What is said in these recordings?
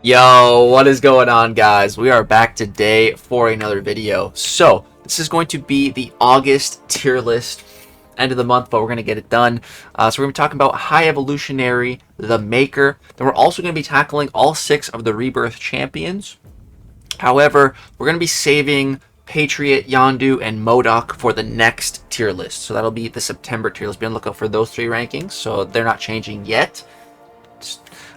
Yo, what is going on, guys? We are back today for another video. So this is going to be the August tier list, end of the month, but we're going to get it done. So we're going to be talking about High Evolutionary, the Maker. Then we're also going to be tackling all 6 of the Rebirth champions. However, we're going to be saving Patriot, Yondu, and MODOK for the next tier list. So that'll be the September tier list. Be on the lookout for those 3 rankings. So they're not changing yet.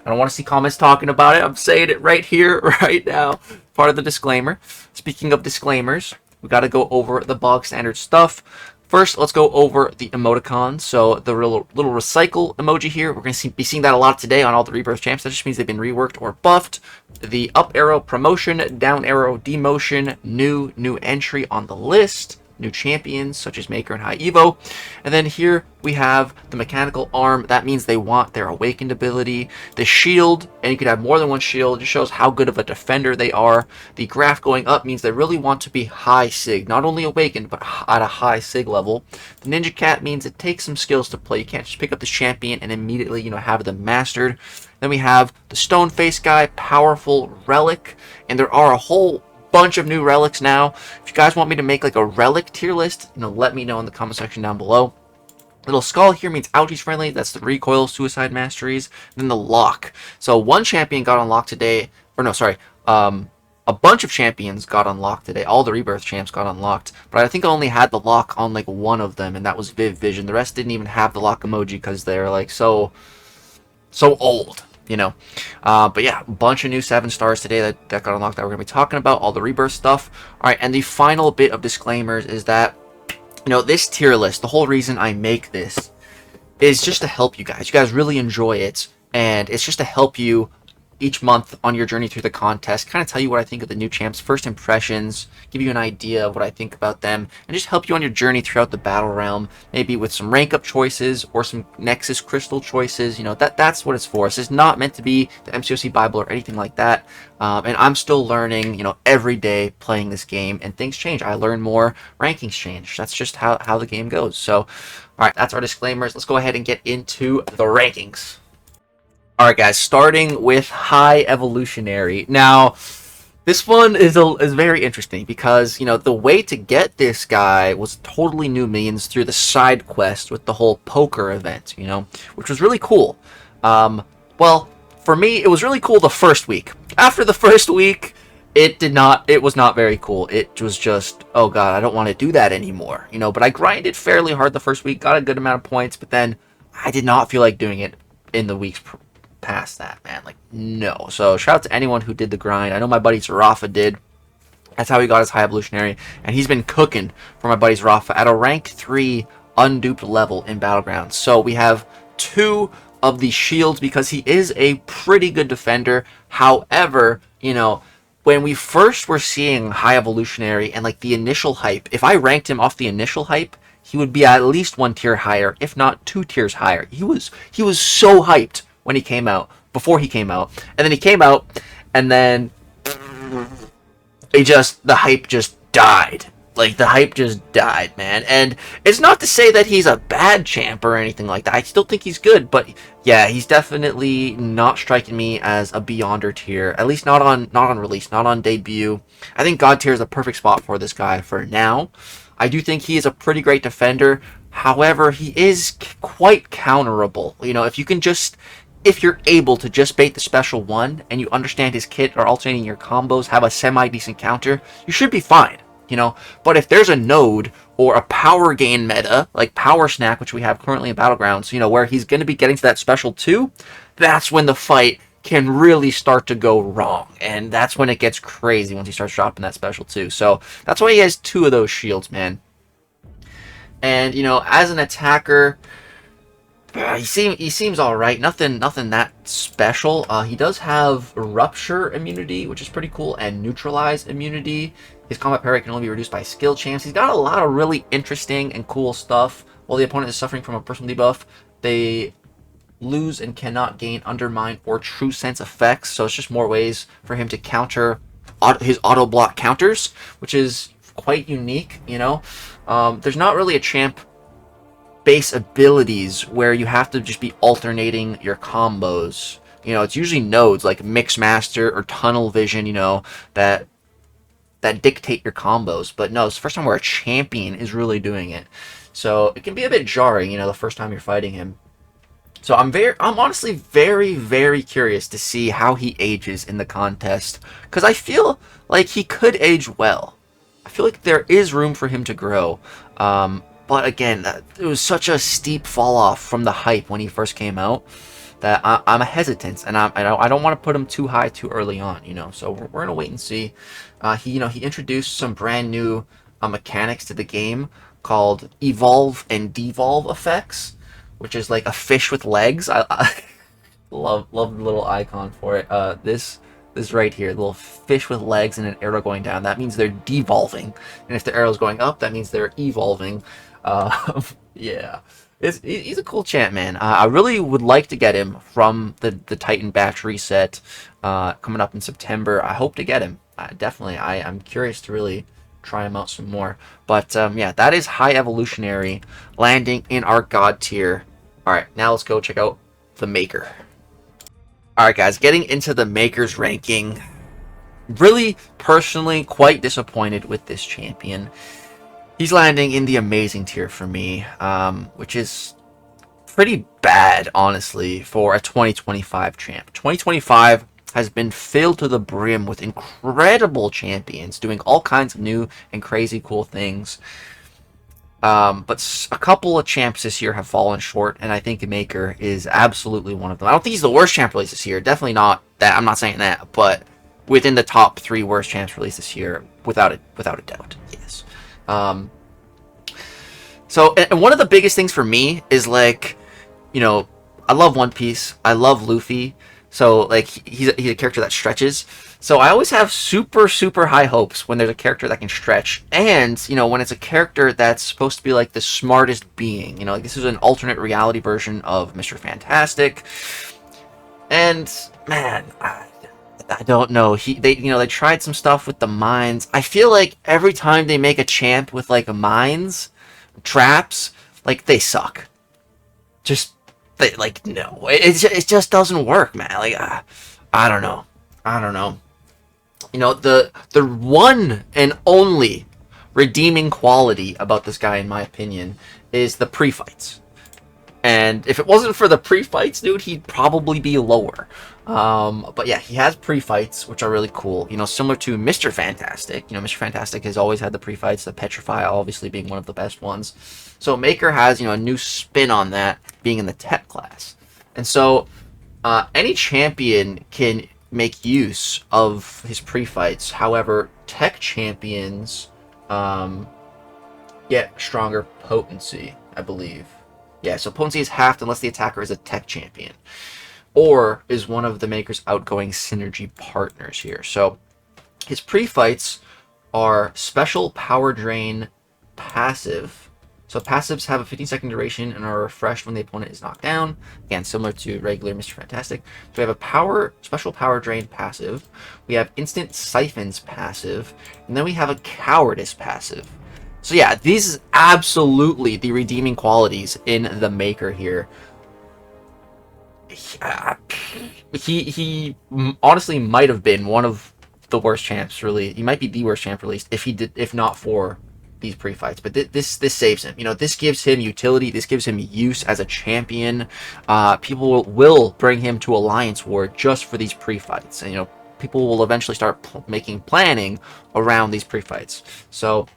I don't want to see comments talking about it. I'm saying it right here, right now. Part of the disclaimer. Speaking of disclaimers, we got to go over the bog standard stuff. First, let's go over the emoticons. So the little recycle emoji here, we're going to be seeing that a lot today on all the Rebirth champs. That just means they've been reworked or buffed. The up arrow promotion, down arrow demotion, new entry on the list. New champions such as Maker and High Evo. And then here we have the mechanical arm. That means they want their awakened ability. The shield, and you could have more than one shield. It just shows how good of a defender they are. The graph going up means they really want to be high sig, not only awakened but at a high sig level. The ninja cat means it takes some skills to play. You can't just pick up this champion and immediately have them mastered. Then we have the stone face guy, powerful relic, and there are a whole bunch of new relics now. If you guys want me to make like a relic tier list, let me know in the comment section down below. Little skull here means ouchies friendly. That's the recoil, suicide masteries. And then the lock. So one champion got unlocked today, or no, sorry, a bunch of champions got unlocked today. All the Rebirth champs got unlocked, but I think I only had the lock on like one of them, and that was Viv Vision. The rest didn't even have the lock emoji because they're like so old. But yeah, a bunch of new 7 stars today that got unlocked that we're going to be talking about, all the Rebirth stuff. Alright, and the final bit of disclaimers is that, this tier list, the whole reason I make this is just to help you guys. You guys really enjoy it, and it's just to help you each month on your journey through the contest, kind of tell you what I think of the new champs, first impressions, give you an idea of what I think about them, and just help you on your journey throughout the battle realm, maybe with some rank up choices or some Nexus crystal choices. That's what it's for. This is not meant to be the MCOC Bible or anything like that. And I'm still learning, every day playing this game, and things change. I learn more, rankings change. That's just how the game goes. So, all right, that's our disclaimers. Let's go ahead and get into the rankings. Alright guys, starting with High Evolutionary. Now, this one is very interesting because, the way to get this guy was totally new means through the side quest with the whole poker event, which was really cool. Well, for me, it was really cool the first week. After the first week, it was not very cool. It was just, oh god, I don't want to do that anymore, but I grinded fairly hard the first week, got a good amount of points, but then I did not feel like doing it in the weeks past that, man. Like, no. So shout out to anyone who did the grind. I know my buddy Rafa did. That's how he got his High Evolutionary, and he's been cooking for my buddy's Rafa at a rank 3 unduped level in Battlegrounds. So we have 2 of the shields because he is a pretty good defender. However, when we first were seeing High Evolutionary and like the initial hype, if I ranked him off the initial hype, he would be at least 1 tier higher, if not 2 tiers higher. He was so hyped when he came out, before he came out, and then he came out, and then the hype just died. Like, the hype just died, man. And it's not to say that he's a bad champ or anything like that. I still think he's good, but yeah, he's definitely not striking me as a Beyonder tier. At least not on release, not on debut. I think God tier is a perfect spot for this guy for now. I do think he is a pretty great defender. However, he is quite counterable. If you're able to just bait the special one and you understand his kit or alternating your combos, have a semi-decent counter, you should be fine, But if there's a node or a power gain meta, like Power Snack, which we have currently in Battlegrounds, where he's going to be getting to that special 2, that's when the fight can really start to go wrong. And that's when it gets crazy, once he starts dropping that special 2. So that's why he has 2 of those shields, man. And, as an attacker, he seems all right. Nothing that special. He does have rupture immunity, which is pretty cool, and neutralize immunity. His combat parry can only be reduced by skill champs. He's got a lot of really interesting and cool stuff. While the opponent is suffering from a personal debuff, they lose and cannot gain undermine or true sense effects. So it's just more ways for him to counter his auto block counters, which is quite unique. There's not really a champ base abilities where you have to just be alternating your combos You know, it's usually nodes like Mixmaster or Tunnel Vision, you know, that dictate your combos. But no, it's the first time where a champion is really doing it. So it can be a bit jarring, you know, the first time you're fighting him. So I'm honestly very curious to see how he ages in the contest, because I feel like he could age well. I feel like there is room for him to grow. But again, it was such a steep fall off from the hype when he first came out that I'm hesitant, and I don't want to put him too high too early on, you know. So we're gonna wait and see. He introduced some brand new mechanics to the game called evolve and devolve effects, which is like a fish with legs. I love the little icon for it. This right here, the little fish with legs and an arrow going down. That means they're devolving, and if the arrow's going up, that means they're evolving. Yeah. He's a cool champ, man. I really would like to get him from the Titan batch reset coming up in September. I hope to get him. Definitely. I'm curious to really try him out some more. But yeah, that is High Evolutionary landing in our God tier. Alright, now let's go check out the Maker. Alright guys, getting into the Maker's ranking. Really, personally, quite disappointed with this champion. He's landing in the amazing tier for me, which is pretty bad, honestly, for a 2025 champ. 2025 has been filled to the brim with incredible champions doing all kinds of new and crazy cool things. But a couple of champs this year have fallen short, and I think Maker is absolutely one of them. I don't think he's the worst champ released this year. Definitely not that. I'm not saying that, but within the top 3 worst champs released this year, without a doubt, yes. So, and one of the biggest things for me is, like, you know, I love One Piece, I love Luffy, so, like, he's a character that stretches, so I always have super high hopes when there's a character that can stretch, and, you know, when it's a character that's supposed to be, like, the smartest being, you know, like, this is an alternate reality version of Mr. Fantastic, and, man, I don't know. They tried some stuff with the mines. I feel like every time they make a champ with like mines, traps, like they suck. No, it just doesn't work, man. Like I don't know. You know, the one and only redeeming quality about this guy, in my opinion, is the pre-fights. And if it wasn't for the pre-fights, dude, he'd probably be lower. But yeah, he has pre-fights, which are really cool. You know, similar to Mr. Fantastic. You know, Mr. Fantastic has always had the pre-fights, the Petrify obviously being one of the best ones. So Maker has, you know, a new spin on that, being in the tech class. And so any champion can make use of his pre-fights. However, tech champions get stronger potency, I believe. Yeah, so potency is halved unless the attacker is a tech champion, or is one of the Maker's outgoing synergy partners here. So his pre-fights are special power drain passive. So passives have a 15-second duration and are refreshed when the opponent is knocked down. Again, similar to regular Mr. Fantastic. So we have a special power drain passive. We have instant siphons passive, and then we have a cowardice passive. So yeah, these is absolutely the redeeming qualities in the Maker here. He honestly might have been one of the worst champs released. He might be the worst champ released if not for these pre-fights. But this saves him. You know, this gives him utility. This gives him use as a champion. People will bring him to Alliance War just for these pre-fights. And you know, people will eventually start planning around these pre-fights. So,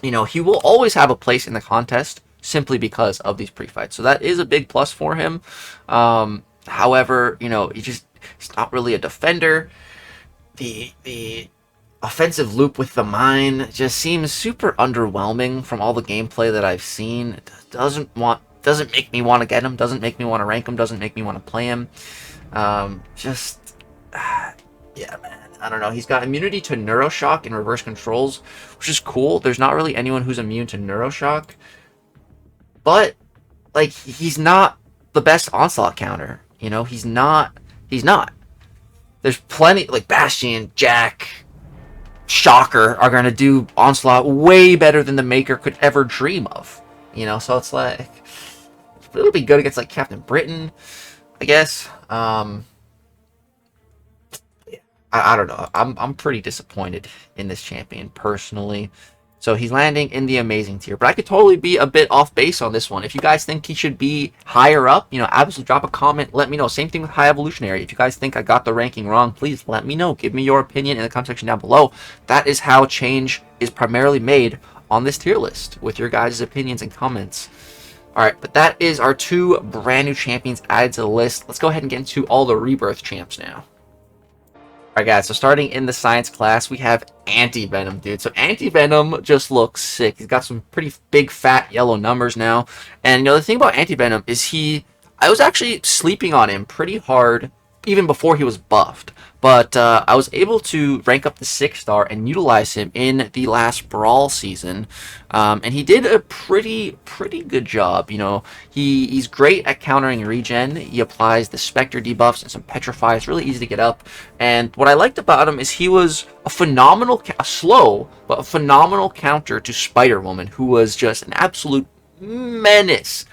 you know, he will always have a place in the contest simply because of these pre-fights. So that is a big plus for him. However, you know, he's not really a defender. The offensive loop with the mine just seems super underwhelming from all the gameplay that I've seen. It doesn't make me want to get him, doesn't make me want to rank him, doesn't make me want to play him. Yeah, man. I don't know. He's got immunity to Neuroshock and reverse controls, which is cool. There's not really anyone who's immune to Neuroshock. But, like, he's not the best onslaught counter. You know, he's not. There's plenty, like, Bastion, Jack, Shocker are going to do onslaught way better than the Maker could ever dream of. You know, so it's like, it'll be good against, like, Captain Britain, I guess. I don't know. I'm pretty disappointed in this champion personally. So he's landing in the amazing tier, but I could totally be a bit off base on this one. If you guys think he should be higher up, you know, absolutely drop a comment, let me know. Same thing with High Evolutionary. If you guys think I got the ranking wrong, please let me know. Give me your opinion in the comment section down below. That is how change is primarily made on this tier list, with your guys' opinions and comments. Alright, but that is our 2 brand new champions added to the list. Let's go ahead and get into all the Rebirth champs now. Alright guys, so starting in the science class, we have Anti-Venom, dude. So Anti-Venom just looks sick. He's got some pretty big, fat, yellow numbers now. And, you know, the thing about Anti-Venom is I was actually sleeping on him pretty hard even before he was buffed. But I was able to rank up the 6-star and utilize him in the last Brawl season. And he did a pretty good job. You know, he's great at countering regen. He applies the Spectre debuffs and some Petrify. It's really easy to get up. And what I liked about him is he was a phenomenal, slow, but a phenomenal counter to Spider-Woman, who was just an absolute menace.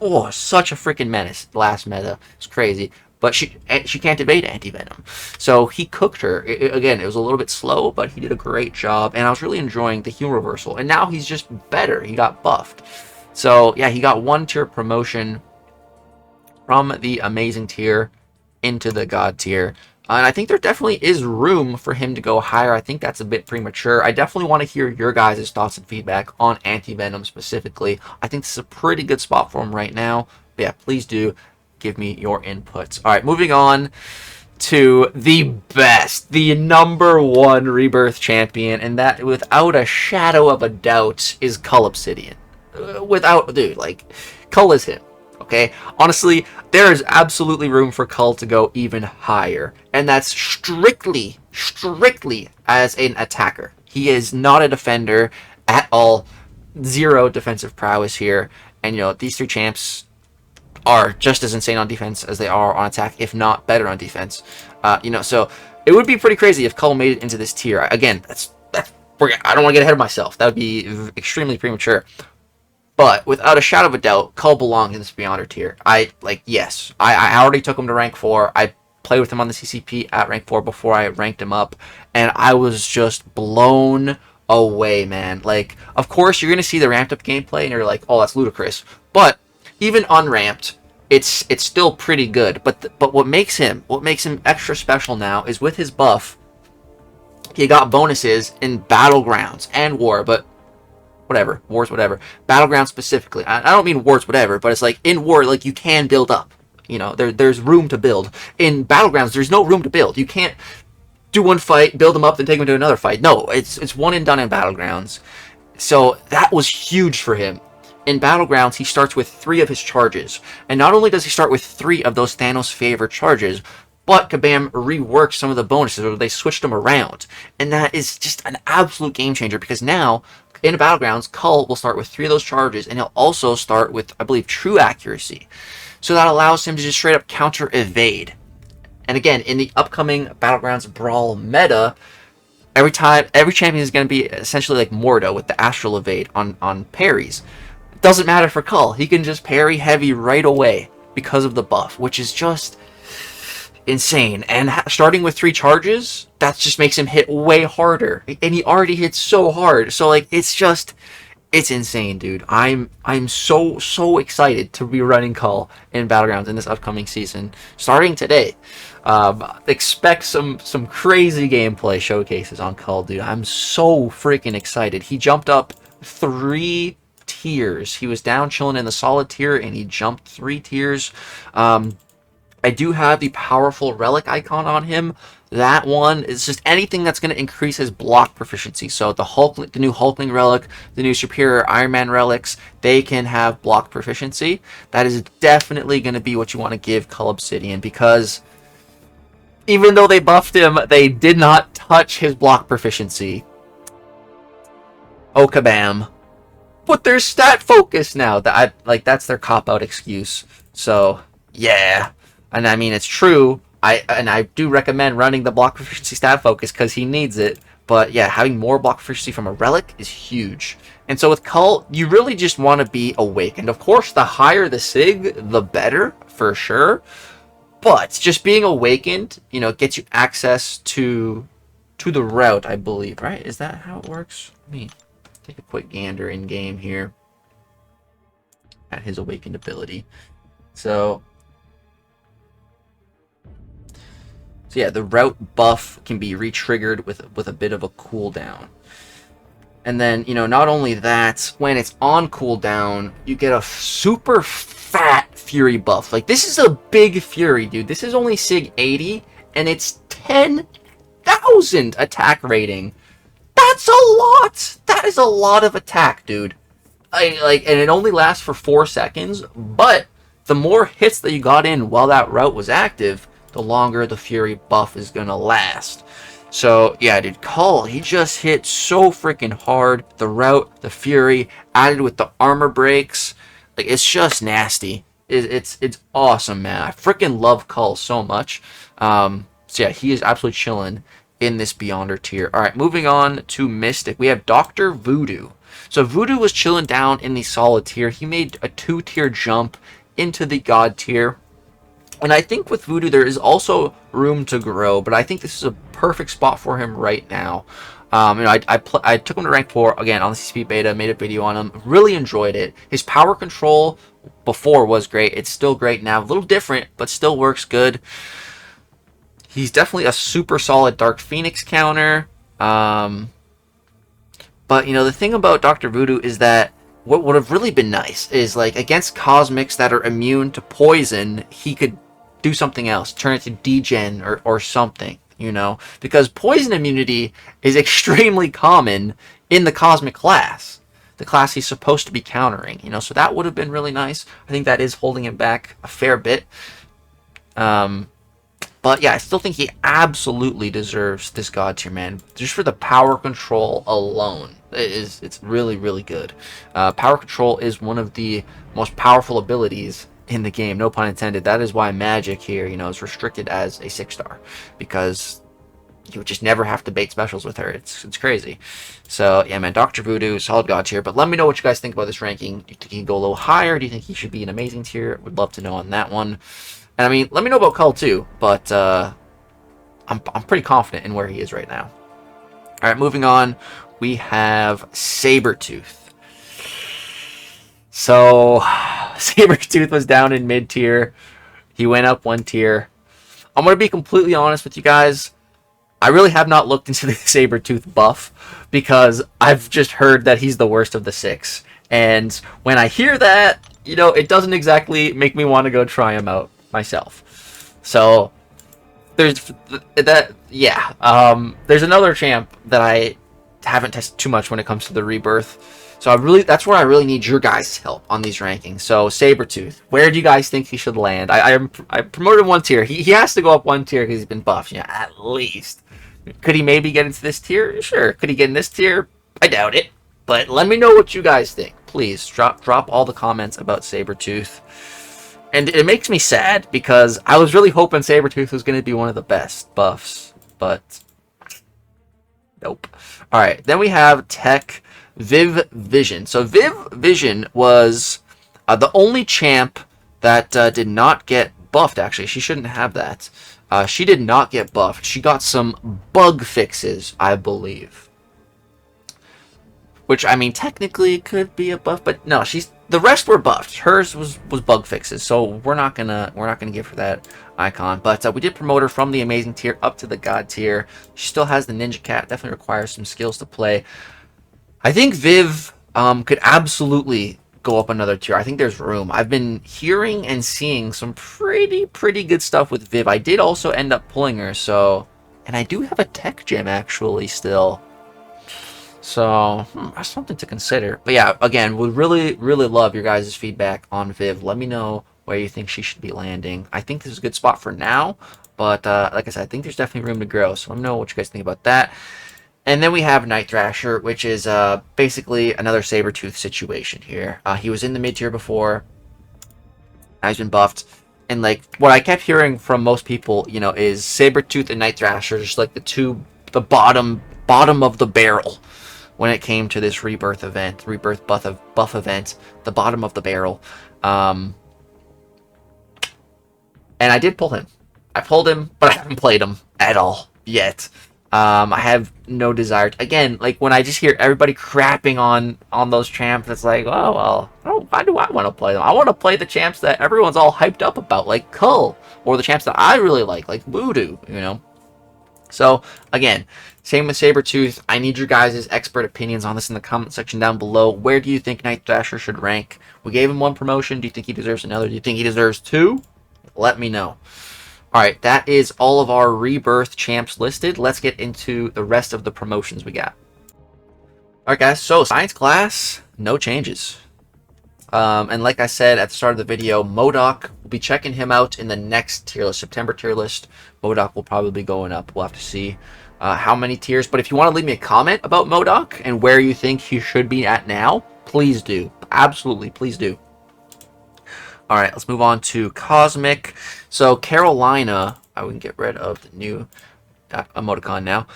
Oh, such a freaking menace. Last meta. It's crazy. But she can't evade Anti-Venom. So he cooked her. Again, it was a little bit slow, but he did a great job. And I was really enjoying the heal reversal. And now he's just better. He got buffed. So, yeah, he got 1 tier promotion from the amazing tier into the god tier. And I think there definitely is room for him to go higher. I think that's a bit premature. I definitely want to hear your guys' thoughts and feedback on Anti-Venom specifically. I think this is a pretty good spot for him right now. But yeah, please do give me your inputs. All right, moving on to the best, the #1 Rebirth champion, and that, without a shadow of a doubt, is Cull Obsidian. Dude, like, Cull is him. Okay, honestly, there is absolutely room for Cull to go even higher, and that's strictly as an attacker. He is not a defender at all. 0 defensive prowess here, and you know, these 3 champs are just as insane on defense as they are on attack, if not better on defense. You know, so it would be pretty crazy if Cull made it into this tier. Again, I don't want to get ahead of myself. That would be extremely premature. But without a shadow of a doubt, Cull belongs in this Beyonder tier. Yes, I already took him to rank 4. I played with him on the CCP at rank 4 before I ranked him up, and I was just blown away, man. Like, of course, you're gonna see the ramped up gameplay, and you're like, oh, that's ludicrous. But even unramped, it's still pretty good. But what makes him extra special now is with his buff, he got bonuses in Battlegrounds and War, but whatever, War's whatever. Battlegrounds specifically. I don't mean War's whatever, but it's like in War, like, you can build up. You know, there's room to build. In Battlegrounds, there's no room to build. You can't do one fight, build them up, then take them to another fight. No, it's one and done in Battlegrounds. So that was huge for him. In Battlegrounds, he starts with 3 of his charges. And not only does he start with 3 of those Thanos favorite charges, but Kabam reworked some of the bonuses, or they switched them around. And that is just an absolute game changer, because now, in Battlegrounds, Cull will start with 3 of those charges, and he'll also start with, I believe, True Accuracy. So that allows him to just straight up counter evade. And again, in the upcoming Battlegrounds Brawl meta, every champion is going to be essentially like Mordo with the Astral Evade on parries. Doesn't matter for Cull. He can just parry heavy right away because of the buff, which is just insane. And starting with 3 charges, that just makes him hit way harder. And he already hits so hard. So, like, it's insane, dude. I'm so excited to be running Cull in Battlegrounds in this upcoming season, starting today. Expect some crazy gameplay showcases on Cull, dude. I'm so freaking excited. He jumped up 3 tiers. He was down chilling in the solid tier, and he jumped 3 tiers. I do have the powerful relic icon on him. That one is just anything that's going to increase his block proficiency. So the new Hulkling relic, the new Superior Iron Man relics, they can have block proficiency. That is definitely going to be what you want to give Cull Obsidian, because even though they buffed him, they did not touch his block proficiency. Oh, kabam. But they're stat focused now. That's their cop-out excuse. So, yeah. And I mean, it's true. I do recommend running the block proficiency stat focus because he needs it. But yeah, having more block proficiency from a relic is huge. And so with Cull, you really just want to be awake. And of course, the higher the sig, the better, for sure. But just being awakened, you know, gets you access to the route, I believe, right? Is that how it works? Let me take a quick gander in game here at his awakened ability. So yeah, the route buff can be re-triggered with a bit of a cooldown. And then, you know, not only that, when it's on cooldown, you get a super fat Fury buff. Like, this is a big Fury, dude. This is only Sig 80, and it's 10,000 attack rating. That's a lot! That is a lot of attack, dude. And it only lasts for 4 seconds, but the more hits that you got in while that route was active, the longer the Fury buff is gonna last. So, yeah, dude, Cull, he just hit so freaking hard. The route, the Fury, added with the armor breaks. Like, it's just nasty. It's awesome, man. I freaking love Cull so much. So, yeah, he is absolutely chilling in this Beyonder tier. All right, moving on to Mystic. We have Dr. Voodoo. So, Voodoo was chilling down in the Solid tier. He made a 2-tier jump into the God tier. And I think with Voodoo, there is also room to grow, but I think this is a perfect spot for him right now. You know, I took him to rank 4 again on the CCP beta, made a video on him, really enjoyed it. His power control before was great. It's still great now, a little different, but still works good. He's definitely a super solid Dark Phoenix counter. But you know, the thing about Dr. Voodoo is that what would have really been nice is, like, against Cosmics that are immune to poison, he could do something else, turn it to degen or something, you know, because poison immunity is extremely common in the Cosmic class, the class he's supposed to be countering, you know, so that would have been really nice. I think that is holding him back a fair bit. But yeah, I still think he absolutely deserves this God tier, man. Just for the power control alone, it's really, really good. Power control is one of the most powerful abilities in the game, no pun intended. That is why Magic here, you know, is restricted as a 6-star, because you would just never have to bait specials with her. It's crazy. So yeah, man, Dr. Voodoo, solid God tier. But let me know what you guys think about this ranking. Do you think he can go a little higher? Do you think he should be an amazing tier? Would love to know on that one. And I mean, let me know about Cull too, but I'm pretty confident in where he is right now. All right, moving on, we have Sabretooth. So, Sabretooth was down in mid-tier. He went up 1 tier. I'm going to be completely honest with you guys. I really have not looked into the Sabretooth buff, because I've just heard that he's the worst of the 6. And when I hear that, you know, it doesn't exactly make me want to go try him out myself. So there's that. Yeah, there's another champ that I haven't tested too much when it comes to the Rebirth. So that's where I really need your guys' help on these rankings. So Sabretooth, where do you guys think he should land? I promoted 1 tier. He has to go up 1 tier because he's been buffed. Yeah, at least. Could he maybe get into this tier? Sure. Could he get in this tier? I doubt it. But let me know what you guys think. Please drop all the comments about Sabretooth. And it makes me sad, because I was really hoping Sabretooth was going to be one of the best buffs, but nope. All right, then we have Tech Viv Vision. So Viv Vision was the only champ that did not get buffed, actually. She shouldn't have that. She did not get buffed. She got some bug fixes, I believe. Which, I mean, technically it could be a buff, but no, the rest were buffed. Hers was bug fixes, so we're not gonna give her that icon. But we did promote her from the amazing tier up to the God tier. She still has the Ninja Cat. Definitely requires some skills to play. I think Viv could absolutely go up another tier. I think there's room. I've been hearing and seeing some pretty good stuff with Viv. I did also end up pulling her, so, and I do have a tech gem actually still. So, that's something to consider. But yeah, again, would really love your guys' feedback on Viv. Let me know where you think she should be landing. I think this is a good spot for now, but like I said, I think there's definitely room to grow. So let me know what you guys think about that. And then we have Night Thrasher, which is basically another Sabretooth situation here. He was in the mid-tier before. Now he's been buffed. And like what I kept hearing from most people, you know, is Sabretooth and Night Thrasher just like the bottom of the barrel when it came to this Rebirth event, Rebirth buff event, the bottom of the barrel. And I did pull him. I pulled him, but I haven't played him at all yet. I have no desire again, like when I just hear everybody crapping on those champs, it's like, oh well, why do I want to play them? I want to play the champs that everyone's all hyped up about, like Kull, or the champs that I really like Voodoo, you know. So again, same with Sabretooth. I need your guys' expert opinions on this in the comment section down below. Where do you think Night Thrasher should rank? We gave him one promotion. Do you think he deserves another? Do you think he deserves two? Let me know. Alright, that is all of our Rebirth champs listed. Let's get into the rest of the promotions we got. Alright guys, so Science class, no changes. And like I said at the start of the video, MODOK, we'll be checking him out in the next tier list, September tier list. MODOK will probably be going up. We'll have to see how many tiers. But if you want to leave me a comment about MODOK and where you think he should be at now, please do. Absolutely, please do. Alright, let's move on to Cosmic. So, Carolina, I can get rid of the new emoticon now.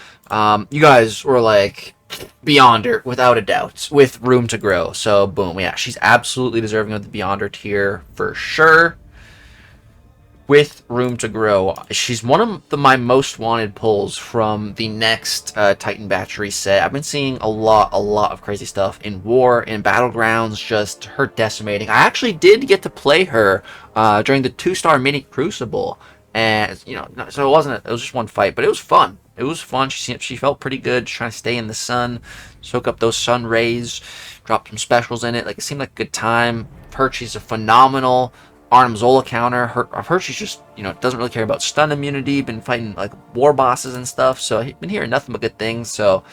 You guys were like, Beyonder, without a doubt, with room to grow. So, boom, yeah, she's absolutely deserving of the Beyonder tier for sure. With room to grow. She's one of my most wanted pulls from the next Titan Battery set. I've been seeing a lot of crazy stuff in War, in Battlegrounds, just her decimating. I actually did get to play her during the 2-star mini Crucible, and you know, so it was just one fight, but it was fun. It was fun. She felt pretty good, just trying to stay in the sun, soak up those sun rays, drop some specials in it. Like, it seemed like a good time. She's a phenomenal Arnim Zola counter. She's just, you know, doesn't really care about stun immunity. Been fighting like war bosses and stuff, so I've been hearing nothing but good things. So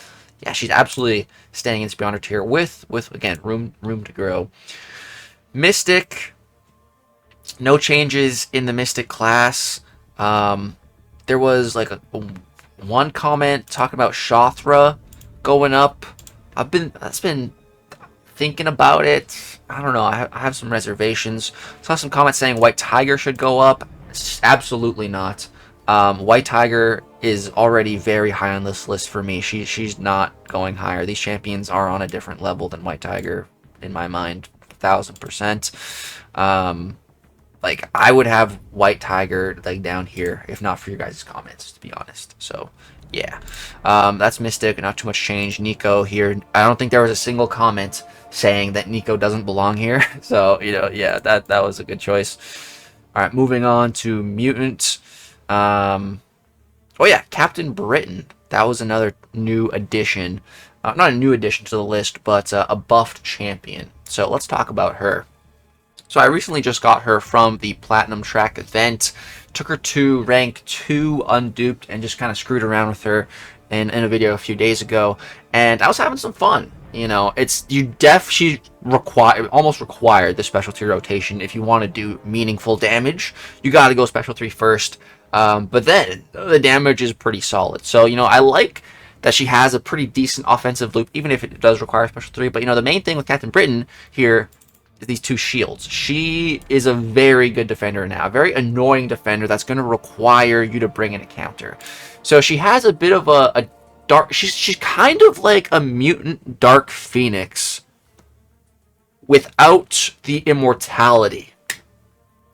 yeah, she's absolutely standing in this Beyonder tier with again room to grow. Mystic, no changes in the Mystic class. There was like one comment talking about Shothra going up. That's been thinking about it. I don't know. I have some reservations. Saw some comments saying White Tiger should go up. Absolutely not. White Tiger is already very high on this list for me. She's not going higher. These champions are on a different level than White Tiger, in my mind, 1000%. Like, I would have White Tiger like down here if not for your guys' comments, to be honest. So yeah, that's Mystic. Not too much change. Nico here. I don't think there was a single comment saying that Nico doesn't belong here. So, you know, yeah, that was a good choice. All right, moving on to Mutant. Oh yeah, Captain Britain. That was another new addition. Not a new addition to the list, but a buffed champion. So let's talk about her. So I recently just got her from the Platinum Track event. Took her to rank 2 unduped and just kind of screwed around with her in a video a few days ago. And I was having some fun. You know, she almost required the specialty rotation if you want to do meaningful damage. You got to go special 3 first. But then the damage is pretty solid. So, you know, I like that she has a pretty decent offensive loop, even if it does require special 3. But, you know, the main thing with Captain Britain here is these 2 shields. She is a very good defender now, a very annoying defender that's going to require you to bring in a counter. So she has a bit of a dark. She's kind of like a mutant Dark Phoenix without the immortality.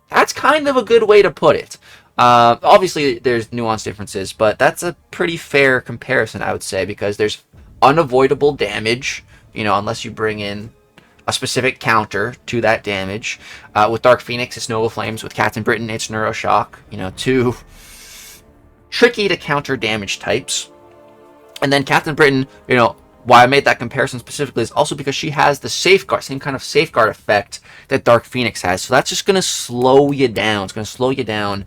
That's kind of a good way to put it. Obviously, there's nuanced differences, but that's a pretty fair comparison, I would say, because there's unavoidable damage, you know, unless you bring in a specific counter to that damage. With Dark Phoenix, it's Nova Flames. With Captain Britain, it's Neuroshock. You know, 2 tricky to counter damage types. And then Captain Britain, you know, why I made that comparison specifically is also because she has the safeguard, same kind of safeguard effect that Dark Phoenix has. So that's just going to slow you down. It's going to slow you down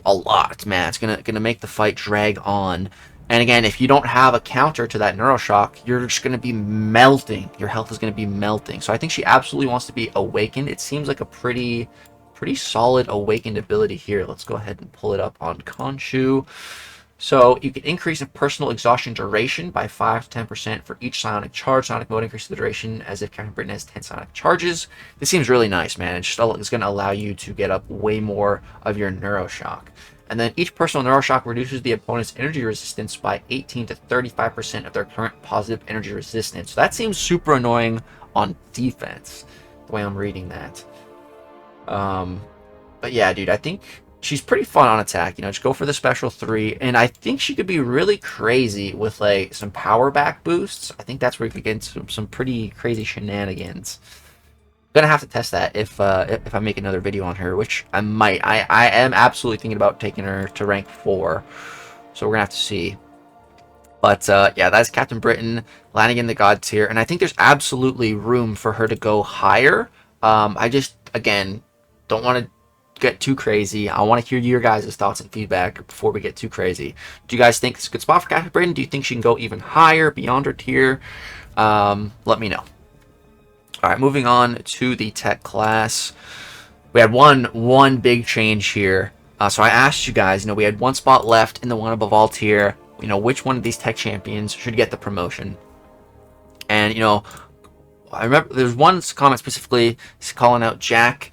a lot, man. It's going to make the fight drag on. And again, if you don't have a counter to that Neuroshock, you're just going to be melting. Your health is going to be melting. So I think she absolutely wants to be awakened. It seems like a pretty solid awakened ability here. Let's go ahead and pull it up on Khonshu. So you can increase a personal exhaustion duration by 5 to 10% for each psionic charge. Sonic mode increases the duration as if Captain Britain has 10 psionic charges. This seems really nice, man. It's going to allow you to get up way more of your Neuroshock. And then each personal Neuroshock reduces the opponent's energy resistance by 18 to 35% of their current positive energy resistance. So that seems super annoying on defense, the way I'm reading that. But yeah, dude, I think she's pretty fun on attack. You know, just go for the special 3, and I think she could be really crazy with like some power back boosts. I think that's where you could get into some pretty crazy shenanigans. Gonna have to test that if I make another video on her, which I might. I am absolutely thinking about taking her to rank 4, so we're gonna have to see. But yeah, that's Captain Britain landing in the God tier, and I think there's absolutely room for her to go higher. I just, again, don't want to get too crazy. I want to hear your guys' thoughts and feedback before we get too crazy. Do you guys think it's a good spot for Captain Britain? Do you think she can go even higher beyond her tier? Let me know. All right, moving on to the tech class. We had one big change here. So I asked you guys, you know, we had one spot left in the one above all tier. You know, which one of these tech champions should get the promotion? And, you know, I remember there's one comment specifically calling out Jack.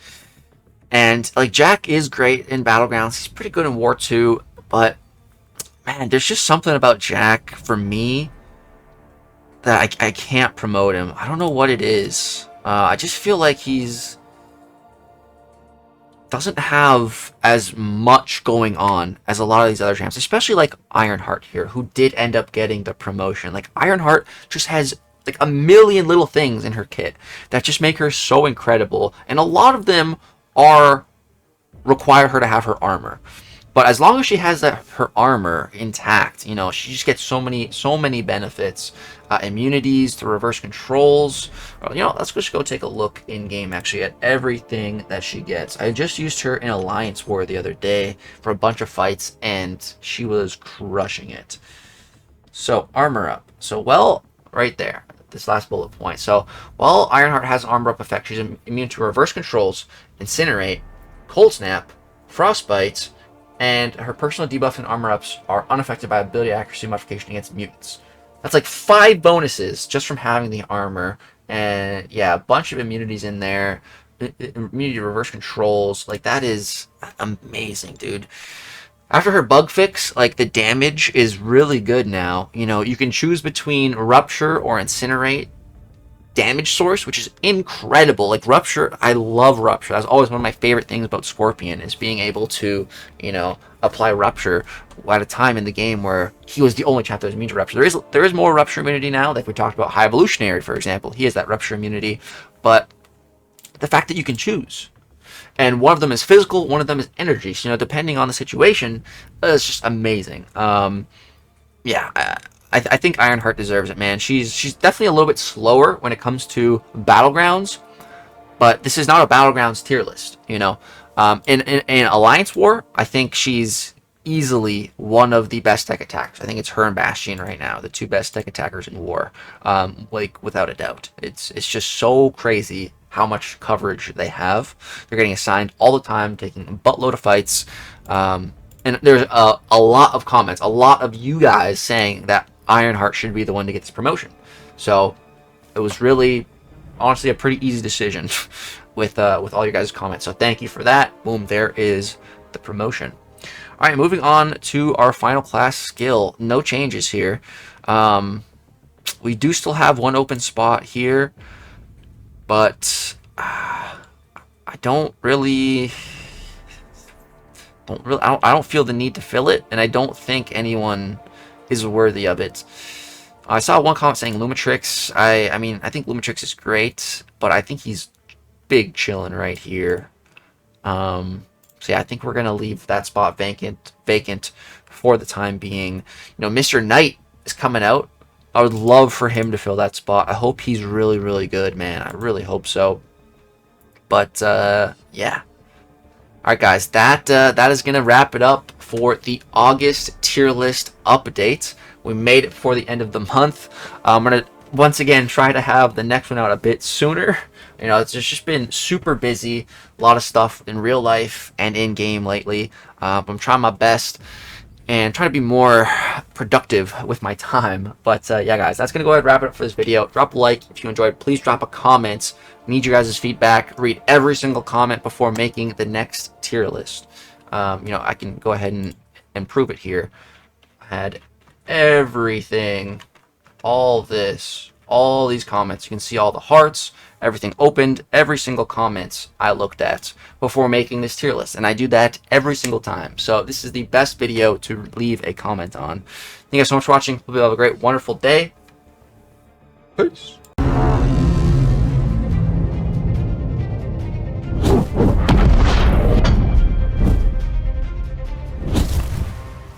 And, like, Jack is great in Battlegrounds. He's pretty good in War 2. But, man, there's just something about Jack, for me, that I can't promote him. I don't know what it is. I just feel like he's doesn't have as much going on as a lot of these other champs, especially like Ironheart here, who did end up getting the promotion. Like, Ironheart just has like a million little things in her kit that just make her so incredible, and a lot of them are require her to have her armor. But as long as she has her armor intact, you know, she just gets so many benefits. Immunities, the reverse controls. You know, let's just go take a look in game actually at everything that she gets. I just used her in Alliance War the other day for a bunch of fights, and she was crushing it. So armor up. So, well, right there, this last bullet point. So while Ironheart has armor up effect, she's immune to reverse controls, Incinerate, Cold Snap, Frostbite, and her personal debuff and armor ups are unaffected by ability accuracy modification against mutants. That's like 5 bonuses just from having the armor. And yeah, a bunch of immunities in there. Immunity to reverse controls. Like, that is amazing, dude. After her bug fix, like, the damage is really good now. You know, you can choose between Rupture or Incinerate damage source, which is incredible. Like, Rupture, I love Rupture. That's always one of my favorite things about Scorpion, is being able to, you know, apply Rupture at a time in the game where he was the only champ that was immune to Rupture. There is more Rupture immunity now. Like we talked about High Evolutionary, for example. He has that Rupture immunity. But the fact that you can choose, and one of them is physical, one of them is energy. So, you know, depending on the situation, it's just amazing. Yeah, I think Ironheart deserves it, man. She's definitely a little bit slower when it comes to Battlegrounds, but this is not a Battlegrounds tier list, you know. In Alliance War, I think she's easily one of the best tech attackers. I think it's her and Bastion right now, the 2 best tech attackers in War, like, without a doubt. It's just so crazy how much coverage they have. They're getting assigned all the time, taking a buttload of fights. And there's a lot of comments, a lot of you guys saying that Ironheart should be the one to get this promotion. So it was really, honestly, a pretty easy decision with all your guys' comments. So thank you for that. Boom, there is the promotion. All right, moving on to our final class skill. No changes here. We do still have one open spot here, but I don't I don't feel the need to fill it, and I don't think anyone is worthy of it. I saw one comment saying Lumitrix. I mean, I think Lumitrix is great, but I think he's big chilling right here. So yeah, I think we're gonna leave that spot vacant for the time being. You know, Mr. Knight is coming out. I would love for him to fill that spot. I hope he's really, really good, man. I really hope so. But yeah. Alright guys, that is going to wrap it up for the August tier list update. We made it before the end of the month. I'm going to, once again, try to have the next one out a bit sooner. You know, it's just been super busy. A lot of stuff in real life and in-game lately. I'm trying my best and trying to be more productive with my time. But yeah, guys, that's going to go ahead and wrap it up for this video. Drop a like if you enjoyed. Please drop a comment. Need your guys' feedback. Read every single comment before making the next tier list. You know, I can go ahead and prove it here. I had everything, all this all these comments. You can see all the hearts, everything opened, every single comment I looked at before making this tier list. And I do that every single time. So this is the best video to leave a comment on. Thank you guys so much for watching. Hope you have a great, wonderful day. Peace.